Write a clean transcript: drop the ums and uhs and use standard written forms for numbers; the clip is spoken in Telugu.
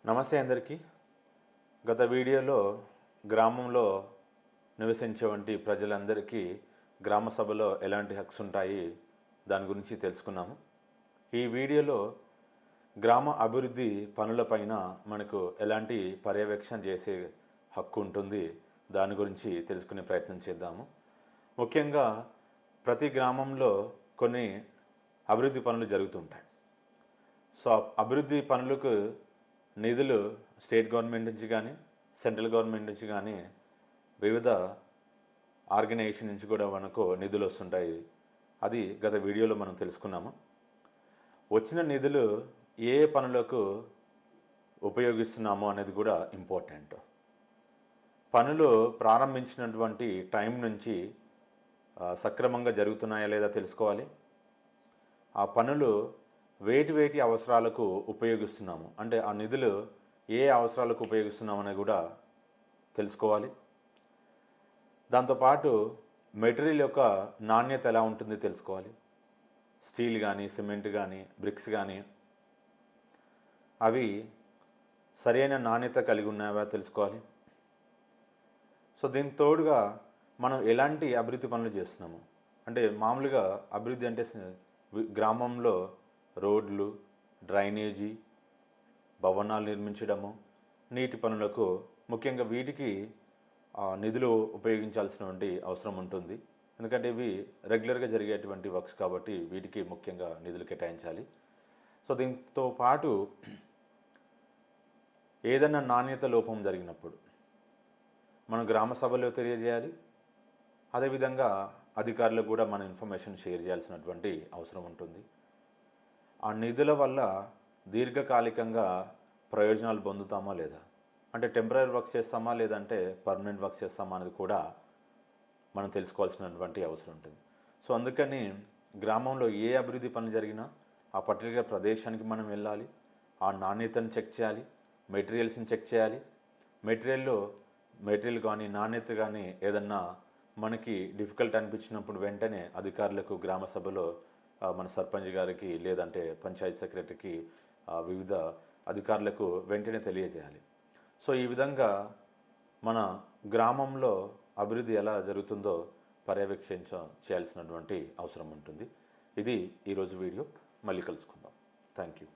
నమస్తే అందరికీ. గత వీడియోలో గ్రామంలో నివసించేవంటి ప్రజలందరికీ గ్రామ సభలో ఎలాంటి హక్స్ ఉంటాయి దాని గురించి తెలుసుకున్నాము. ఈ వీడియోలో గ్రామ అభివృద్ధి పనులపైన మనకు ఎలాంటి పర్యవేక్షణ చేసే హక్కు ఉంటుంది దాని గురించి తెలుసుకునే ప్రయత్నం చేద్దాము. ముఖ్యంగా ప్రతి గ్రామంలో కొన్ని అభివృద్ధి పనులు జరుగుతుంటాయి. సో అభివృద్ధి పనులకు నిధులు స్టేట్ గవర్నమెంట్ నుంచి కానీ సెంట్రల్ గవర్నమెంట్ నుంచి కానీ వివిధ ఆర్గనైజేషన్ నుంచి కూడా మనకు నిధులు వస్తుంటాయి. అది గత వీడియోలో మనం తెలుసుకున్నాము. వచ్చిన నిధులు ఏ పనులకు ఉపయోగిస్తున్నామో అనేది కూడా ఇంపార్టెంట్. పనులు ప్రారంభించినటువంటి టైం నుంచి సక్రమంగా జరుగుతున్నాయా లేదా తెలుసుకోవాలి. ఆ పనులు వేటి అవసరాలకు ఉపయోగిస్తున్నాము అంటే ఆ నిధులు ఏ అవసరాలకు ఉపయోగిస్తున్నామని కూడా తెలుసుకోవాలి. దాంతోపాటు మెటీరియల్ యొక్క నాణ్యత ఎలా ఉంటుంది తెలుసుకోవాలి. స్టీల్ కానీ సిమెంట్ కానీ బ్రిక్స్ కానీ అవి సరైన నాణ్యత కలిగి ఉన్నాయా తెలుసుకోవాలి. సో దీనికి తోడుగా మనం ఎలాంటి అభివృద్ధి పనులు చేస్తున్నాము అంటే మామూలుగా అభివృద్ధి అంటే గ్రామంలో రోడ్లు, డ్రైనేజీ, భవనాలు నిర్మించడము, నీటి పనులకు ముఖ్యంగా వీటికి నిధులు ఉపయోగించాల్సినటువంటి అవసరం ఉంటుంది. ఎందుకంటే ఇవి రెగ్యులర్గా జరిగేటువంటి వర్క్స్ కాబట్టి వీటికి ముఖ్యంగా నిధులు కేటాయించాలి. సో దీంతో పాటు ఏదైనా నాణ్యత లోపం జరిగినప్పుడు మనం గ్రామ సభలో తెలియజేయాలి. అదేవిధంగా అధికారులకు కూడా మన ఇన్ఫర్మేషన్ షేర్ చేయాల్సినటువంటి అవసరం ఉంటుంది. ఆ నిధుల వల్ల దీర్ఘకాలికంగా ప్రయోజనాలు పొందుతామా లేదా అంటే టెంపరరీ వర్క్ చేస్తామా లేదంటే పర్మనెంట్ వర్క్ చేస్తామా అనేది కూడా మనం తెలుసుకోవాల్సినటువంటి అవసరం ఉంటుంది. సో అందుకని గ్రామంలో ఏ అభివృద్ధి పనులు జరిగినా ఆ పర్టికులర్ ప్రదేశానికి మనం వెళ్ళాలి. ఆ నాణ్యతను చెక్ చేయాలి, మెటీరియల్స్ని చెక్ చేయాలి. మెటీరియల్ కానీ నాణ్యత కానీ ఏదన్నా మనకి డిఫికల్ట్ అనిపించినప్పుడు వెంటనే అధికారులకు గ్రామ సభలో మన సర్పంచ్ గారికి లేదంటే పంచాయతీ సెక్రటరీకి వివిధ అధికారులకు వెంటనే తెలియజేయాలి. సో ఈ విధంగా మన గ్రామంలో అభివృద్ధి ఎలా జరుగుతుందో చేయాల్సినటువంటి అవసరం ఉంటుంది. ఇది ఈరోజు వీడియో. మళ్ళీ కలుసుకుందాం. Thank you.